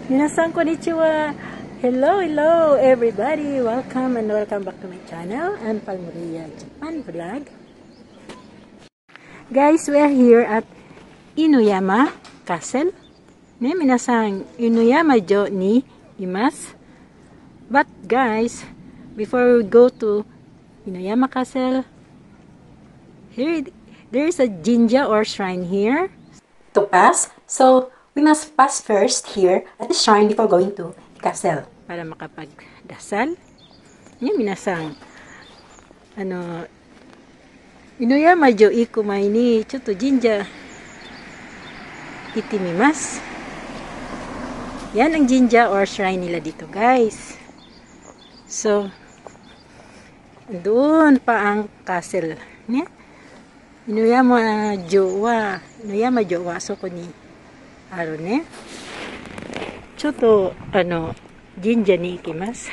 Minasan konnichiwa. Hello everybody. Welcome back to my channel. I'm Palmuria Japan Vlog. Guys, we are here at Inuyama Castle. Ne, minasan Inuyama jo ni imasu. But guys, before we go to Inuyama Castle, there is a jinja or shrine here to pass. So we must pass first here at the shrine before going to the castle para makapagdasal. Yan, minasang Inuyama jo ikumai ni chotto jinja itimimasu. Yan ang jinja or shrine nila dito, guys. So doon pa ang castle niya. Inuyama jo wa soko ni aru ne. Chotto jinja ni ikimasu.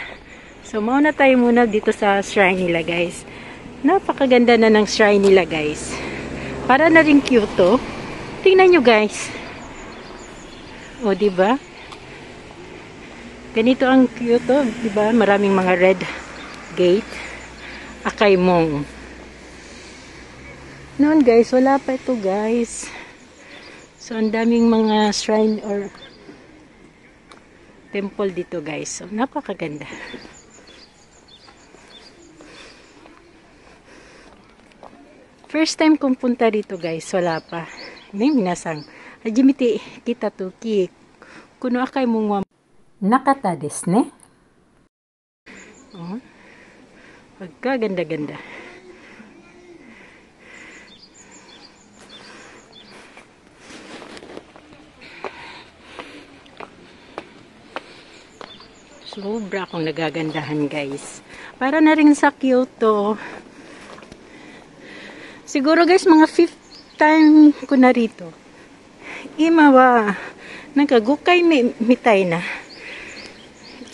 So mauna tayo muna dito sa shrine nila, guys. Napakaganda na ng shrine nila, guys. Para na rin Kyoto. Tingnan nyo, guys. O, diba? Ganito ang Kyoto, diba? Maraming mga red gate. Akaimong. Noon, guys, wala pa ito, guys. So, ang daming mga shrine or temple dito, guys. So, napakaganda. First time kong punta dito, guys. Wala pa. May minasang. Hajimite kita to ki. Kuno akay mong nakata desu ne. Oh. Pagkaganda-ganda. Sobra akong nagagandahan, guys. Para na rin sa Kyoto. Siguro, guys, mga 5th time ko na rito. Ima wa nagagukay mitay na.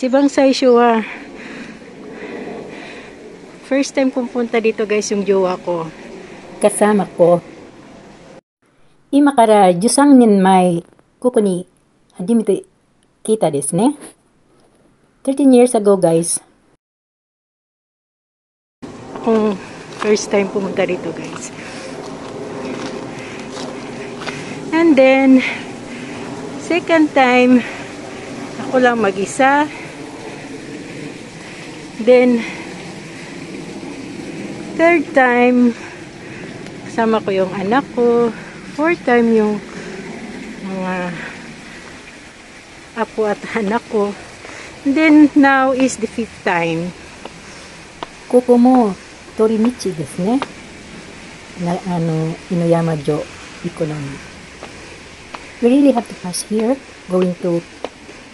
Chibang saisho wa first time kong punta dito, guys, yung jowa ko. Kasama ko. Ima kara 13年前ここに初めて来たですね。13 years ago, guys. Akong first time pumunta dito, guys. And then, second time, ako lang mag-isa. Then, third time, kasama ko yung anak ko. Fourth time, yung mga apo at anak ko. And then, now is the 5th time. Koko mo, Torimichi desu ne. Inuyama jo ikonomi. We really have to pass here, going to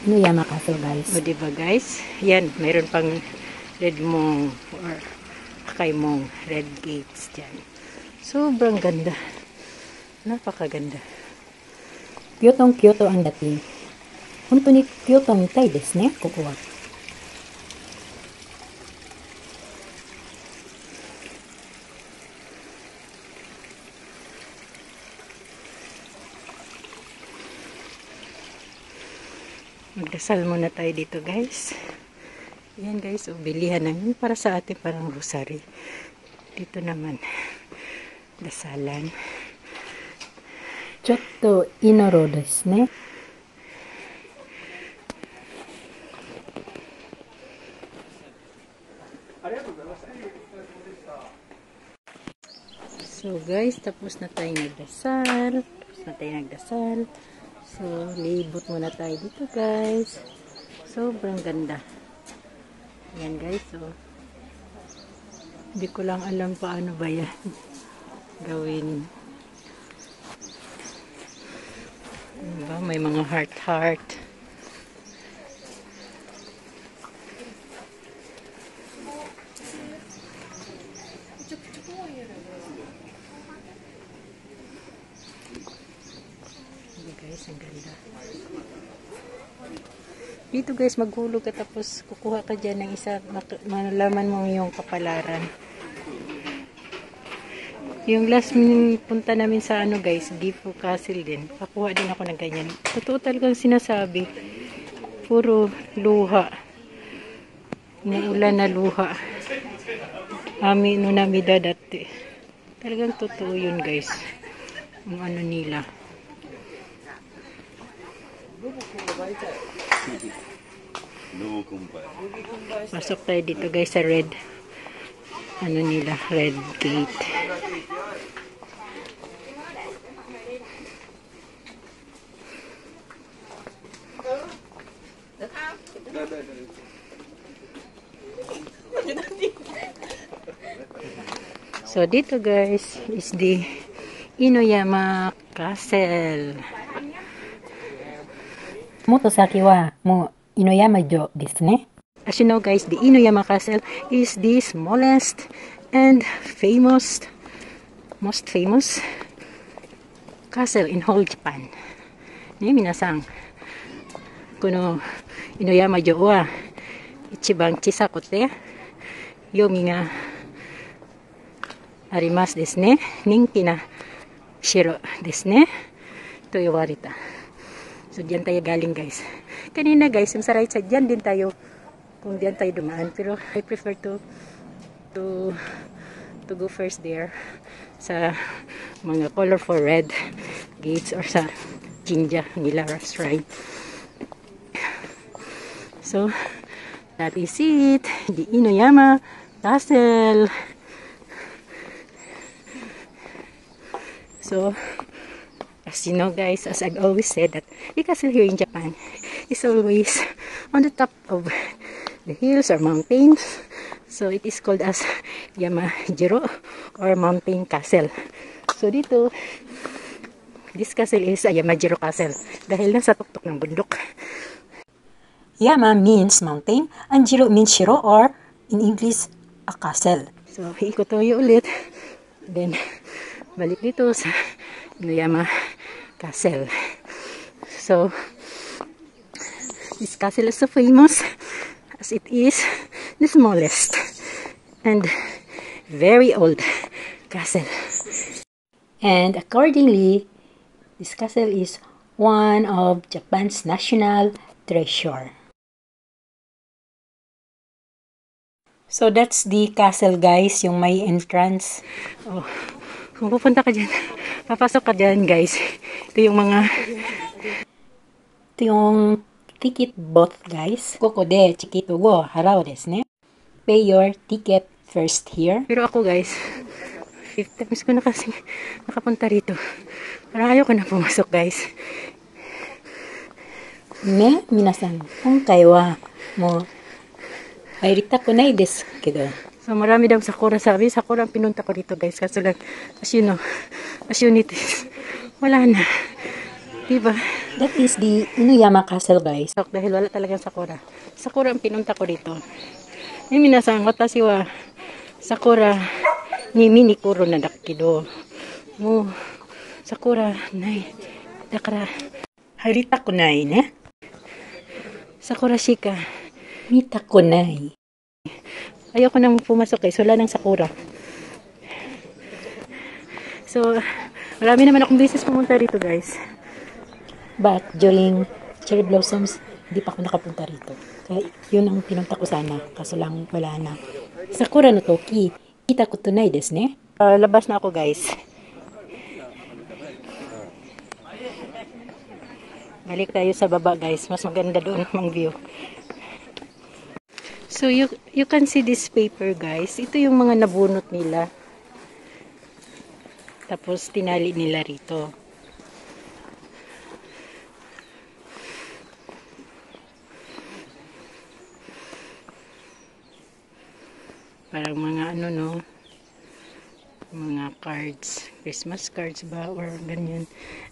Inuyama Castle, guys. O, diba, guys? Yan, mayroon pang red mong or akaimong red gates dyan. Sobrang ganda. Napakaganda. Kyoto ang dating. Honto ni Kyoto mitai desu ne, koko wa. Magdasal muna tayo dito, guys. Yan, guys, bilihan namin para sa atin, parang rosary. Dito naman, dasalan. Chotto inoro desu ne. So, guys, tapos na tayong nagdasal. So, libot muna tayo dito, guys. Sobrang ganda. Yan, guys. So, hindi ko lang alam paano ba yan gawin. Diba? May mga heart. Guys, ang ganda. Dito, guys, maghulog ka tapos kukuha ka dyan ng isa, malaman mo yung kapalaran. Yung last punta namin sa guys, Gifu Castle din. Pakuha din ako ng ganyan. Totoo talagang sinasabi. Puro luha. Umuulan na luha. Ami no namida dati. Talagang totoo yun guys. Ang ano nila. Pasok tayo dito guys sa red. Ano nila, red gate. So dito guys is the Inoyama Castle. Motosaki wa mo Inoyama jo desu ne. As you know guys, the Inoyama Castle is the smallest and most famous castle in whole Japan. Ne minasan, kono Inoyama jo wa ichiban chisaku te yomi ga arimasu desu ne. Ninki na shiro desu ne to yowareta. So diyan tayo galing guys. Kanina guys, yung sa right side, diyan din tayo. Kung diyan tayo dumaan. Pero I prefer to go first there. Sa mga colorful red gates or sa Jinja nila shrine. So, that is it. The Inoyama Castle. So, as you know guys, as I've always said, that the castle here in Japan is always on the top of the hills or mountains. So it is called as Yamajiro or Mountain Castle. So dito, this castle is a Yamajiro Castle dahil nasa tuktok ng bundok. Yama means mountain and Jiro means shiro or in English, a castle. So ikot tayo ulit. Then, balik dito sa Inoyama Castle. So, this castle is so famous as it is the smallest and very old castle. And accordingly, this castle is one of Japan's national treasure. So that's the castle guys, yung may entrance. Oh, kung pupunta ka dyan, papasok ka dyan guys. Ito yung ticket booth guys. Koko de chikito wo harao desu ne. Pay your ticket first here. Pero ako guys, 5 times ko na kasi nakapunta rito. Parang ayaw ko na pumasok guys. Ne, minasan, kongkai wa mo hairitaku nai desu kedo. So marami daw sakura, sabi sakura ang pinunta ko dito guys. Kaso lang, as you know, as you notice, wala na. Diba? That is the Inoyama Castle guys. So, dahil wala talagang sakura. Sakura ang pinunta ko dito. Ay minasan, watashi wa sakura ni minikuro na dakido. Mo sakura nai. Dakara haritaku nai ne. Sakura shika mitaku nai. Ayoko nang pumasok guys, wala nang sakura. So, marami naman akong beses pumunta rito guys. But during cherry blossoms, hindi pa ako nakapunta rito. Kaya yun ang pinunta ko sana, kaso lang wala na. Sakura no toki, kita ko tunay desu ne. Labas na ako guys. Balik tayo sa baba guys, mas maganda doon ang view. So you can see this paper guys. Ito yung mga nabunot nila. Tapos tinali nila rito. Parang mga ano no, mga cards, Christmas cards ba or ganyan.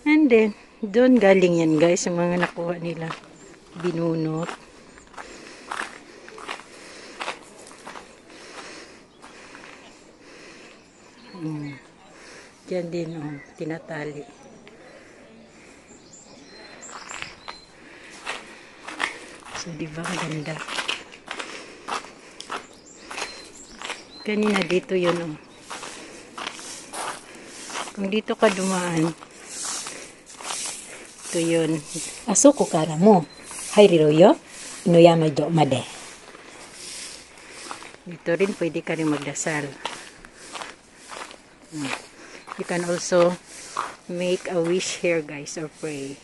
And then doon galing yan guys, yung mga nakuha nila, binunot. Diyan din oh, tinatali. So diba maganda. Kanina dito yun oh. Kung dito ka dumaan, ito yun. Asoko kara mo hairiru yo. Inuyama do made. Dito rin pwede ka rin magdasal. You can also make a wish here, guys, or pray.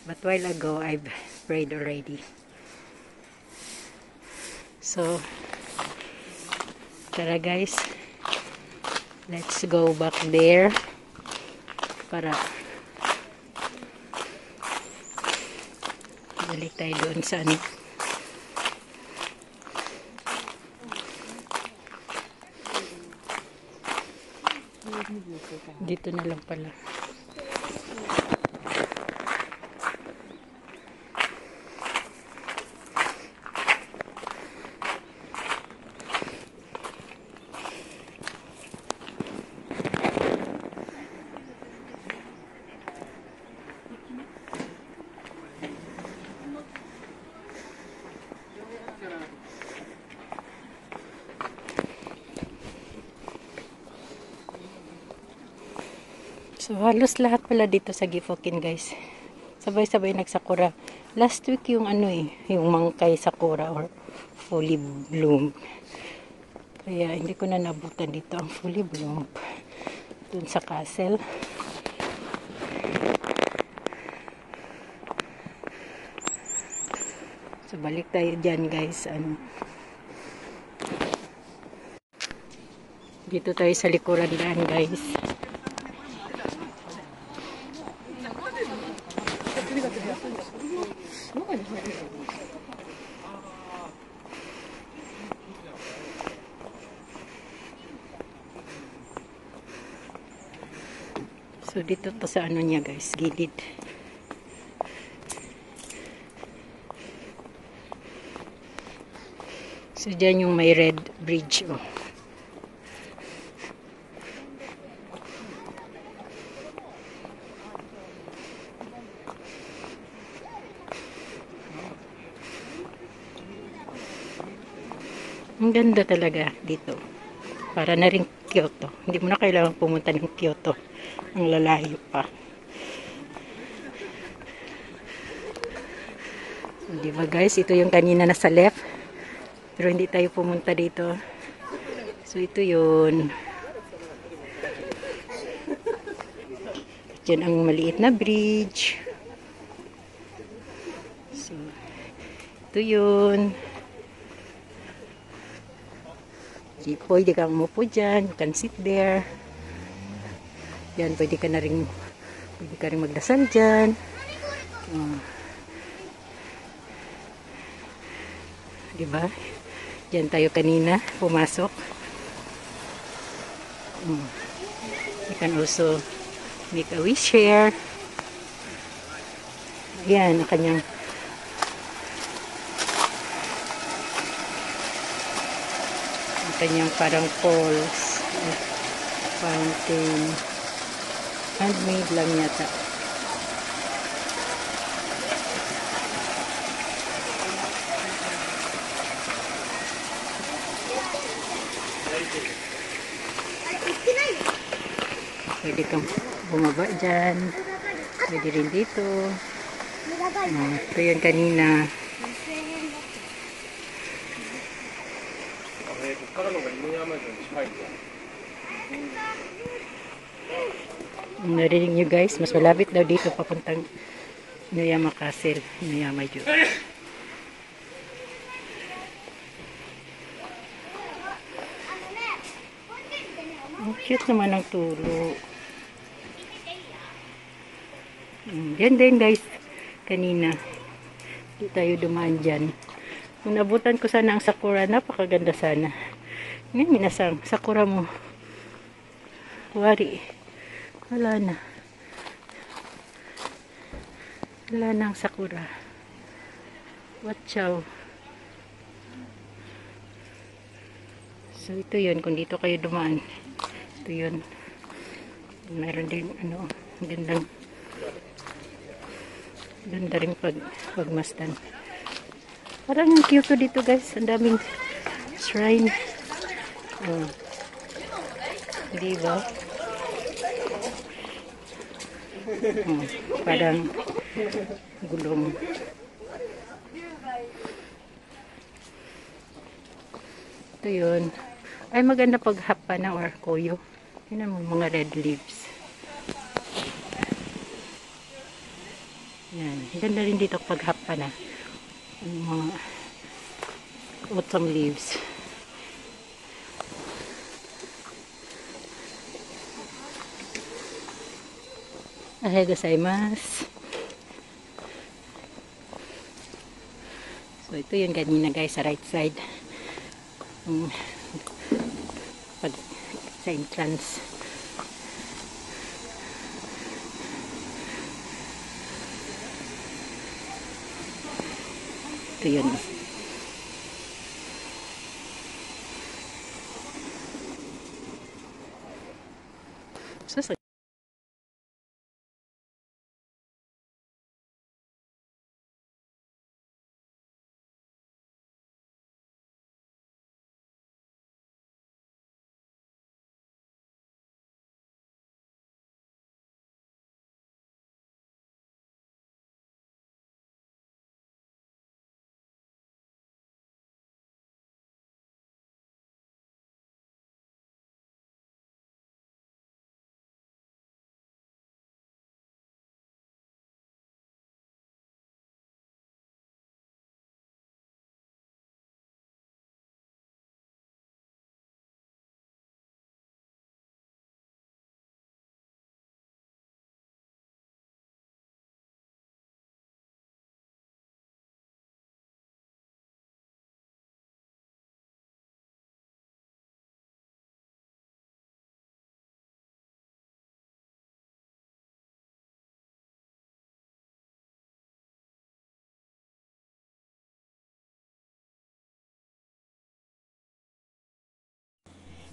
But while ago, I've prayed already. So, tara guys, let's go back there para balik tayo doon sa ano. Dito na lang pala. So, halos lahat pala dito sa Gifokin, guys. Sabay-sabay nagsakura. Last week yung ano yung mangkay sakura or fully bloom. Kaya hindi ko na nabutan dito ang fully bloom. Dun sa castle. So, balik tayo dyan, guys. Dito tayo sa likuran daan, guys. So, dito to sa ano niya, guys, gilid. So, dyan yung may red bridge, oh. Ang ganda talaga dito. Para na rin Kyoto. Hindi mo na kailangan pumunta ng Kyoto. Ang lalayo pa. So, diba guys? Ito yung kanina nasa left. Pero hindi tayo pumunta dito. So, ito yun. Diyan ang maliit na bridge. So, ito yun. Pwede kang umupo dyan. You can sit there. Yan, pwede ka rin magdasal dyan. Diba? Dyan tayo kanina pumasok. You can also make a wish here. Ayan, ang kanyang parang falls, fountain, handmade lang yata. Pwede kang bumaba dyan, pwede rin dito. Ito yun kanina. Narinig nyo guys, mas malapit daw dito papuntang Inuyama Castle, Inuyama Ju. Ang cute naman ang tulo. Yan din guys, kanina di tayo dumaan dyan. Kung nabutan ko sana ang sakura, napakaganda sana. Ngayon minasang sakura mo wari, wala na ang sakura. Watch out. So ito yun, kung dito kayo dumaan, ito yun. Meron din ano, ganda rin pagmasdan. Parang ang cute dito guys, ang daming shrine. Diba? Parang gulong. Ito yun. Ay, maganda pag hapa na or koyo. Yun ang mga red leaves. Yan. Ganda rin dito pag hapa na. Yung mga autumn leaves. Ahai gozaimasu. So, ito yung kanina guys sa right side. Pag sa entrance. Ito yun. So,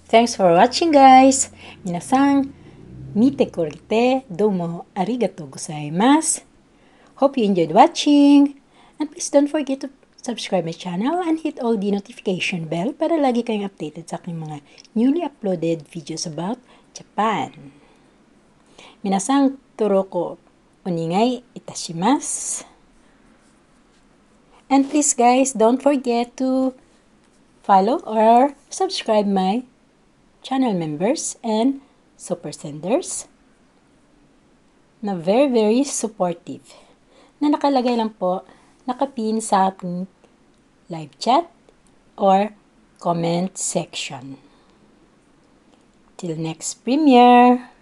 thanks for watching guys. Minasan, mite kurite, domo arigatou gozaimasu. Hope you enjoyed watching. And please don't forget to subscribe my channel and hit all the notification bell para lagi kayong updated sa aking mga newly uploaded videos about Japan. Minasan, toroko onegai itashimasu. And please guys, don't forget to follow or subscribe my channel members and super senders na very supportive na nakalagay lang po, nakapin sa ating live chat or comment section. Till next premiere!